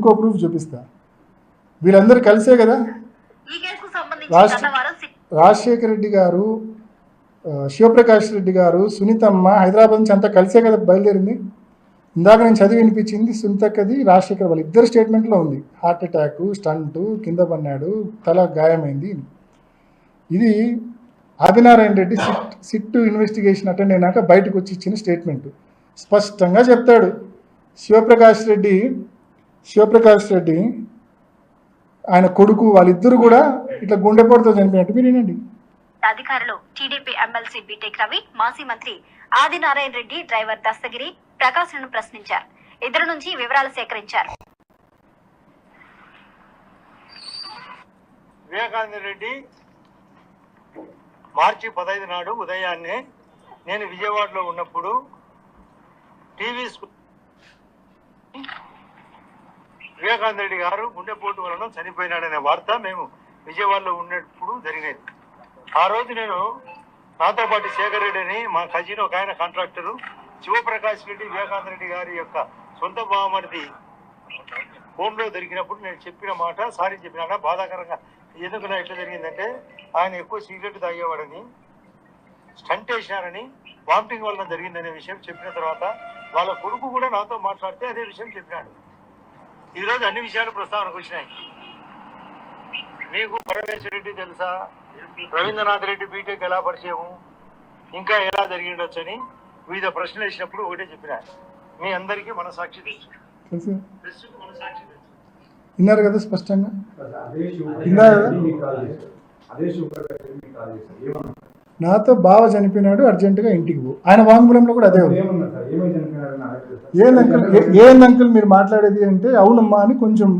ఇంకో ప్రూఫ్ చూపిస్తా. వీళ్ళందరూ కలిసే కదా రాజశేఖర రెడ్డి గారు, శివప్రకాష్ రెడ్డి గారు, సునీతమ్మ హైదరాబాద్ నుంచి అంతా కలిసే కదా బయలుదేరింది. ఇందాక నేను చదివి వినిపించింది సునీతక్కది, రాజశేఖర్ వాళ్ళ ఇద్దరు స్టేట్మెంట్లో ఉంది. హార్ట్ అటాక్, స్టంటు, కింద పన్నాడు, తల గాయమైంది. ఇది Adinarayana Reddy SIT investigation attend అయినాక బయటకు వచ్చి ఇచ్చిన స్టేట్మెంట్. స్పష్టంగా చెప్తాడు శివప్రకాష్ రెడ్డి ఆయన కొడుకు వాళ్ళిద్దరు కూడా ఇట్లా గుండెపోటుతో చనిపోయినట్టు మీరు వినండి. అధికారులు టీడీపీ ఎమ్మెల్సీ బీటెక్ రవి, మాజీ మంత్రి ఆదినారాయణ రెడ్డి, డ్రైవర్ దస్తగిరి ప్రకాశ్లను ప్రశ్నించారు. ఇద్దరు నుంచి వివరాలు సేకరించారు. వివేకానంద రెడ్డి మార్చి 15 నాడు ఉదయాన్నే నేను విజయవాడలో ఉన్నప్పుడు టీవీ వివేకానంద రెడ్డి గారు గుండెపోటు వలన చనిపోయినాడనే వార్త మేము విజయవాడలో ఉన్నప్పుడు జరిగినది. ఆ రోజు నేను నాతో పాటు శేఖర్ రెడ్డి అని మా కజిన్ ఒక ఆయన కాంట్రాక్టరు, శివప్రకాష్ రెడ్డి వివేకానంద రెడ్డి గారి యొక్క సొంత బావమరిది ఫోన్లో దొరికినప్పుడు నేను చెప్పిన మాట సారీ చెప్పినా బాధాకరంగా ఎందుకు నా ఎట్లా జరిగిందంటే ఆయన ఎక్కువ సిగరెట్ తాగేవాడని, స్టంట్ వేసినారని, వామిటింగ్ వలన జరిగిందనే విషయం చెప్పిన తర్వాత వాళ్ళ కొడుకు కూడా నాతో మాట్లాడితే అదే విషయం చెప్పినాడు. ఈరోజు అన్ని విషయాలు ప్రస్తావనకు వచ్చినాయి. మీకు పరమేశ్వర రెడ్డి తెలుసా, రవీంద్రనాథ్ రెడ్డి బీటెక్ ఎలా పరిచయము, ఇంకా ఎలా జరిగిండొచ్చు అని వివిధ ప్రశ్నలు వేసినప్పుడు ఒకటే చెప్పినా, మీ అందరికీ మనసాక్షి తెలుసు. విన్నారు కదా స్పష్టంగా. నాతో బావ చనిపోయినాడు, అర్జెంటుగా ఇంటికి పో. ఆయన వాంగ్మూలంలో కూడా అదే ఉంది. ఏందంకుల్ మీరు మాట్లాడేది అంటే అవునమ్మా అని కొంచెం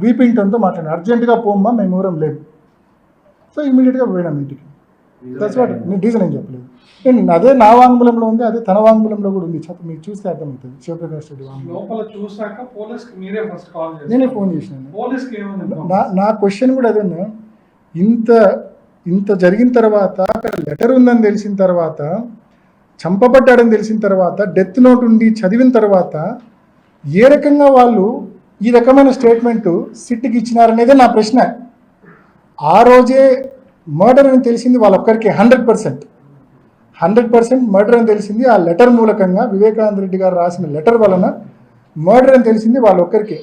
వీపింగ్ టోన్తో మాట్లాడాను. అర్జెంటుగా పోమ్మా, మేము ఊరం లేదు. సో ఇమీడియట్గా పోయినాం ఇంటికి. That's what. నేను రీజన్ ఏం చెప్పలేదు. నేను అదే నా వాంగ్మూలంలో ఉంది, అదే తన వాంగ్మూలంలో కూడా ఉంది. మీకు చూస్తే అర్థమవుతుంది. శివప్రకాష్ రెడ్డి నేనే ఫోన్ చేసినాను. నా క్వశ్చన్ కూడా అదే. ఇంత జరిగిన తర్వాత, అక్కడ లెటర్ ఉందని తెలిసిన తర్వాత, చంపబడ్డాడని తెలిసిన తర్వాత, డెత్ నోట్ ఉండి చదివిన తర్వాత ఏ రకంగా వాళ్ళు ఈ రకమైన స్టేట్మెంట్ సిట్కి ఇచ్చినారనేదే నా ప్రశ్న. ఆ రోజే మర్డర్ అని తెలిసింది వాళ్ళొక్కరికి 100% మర్డర్ అని తెలిసింది. ఆ లెటర్ మూలకంగా వివేకానంద రెడ్డి గారు రాసిన లెటర్ వలన మర్డర్ అని తెలిసింది వాళ్ళొక్కరికి.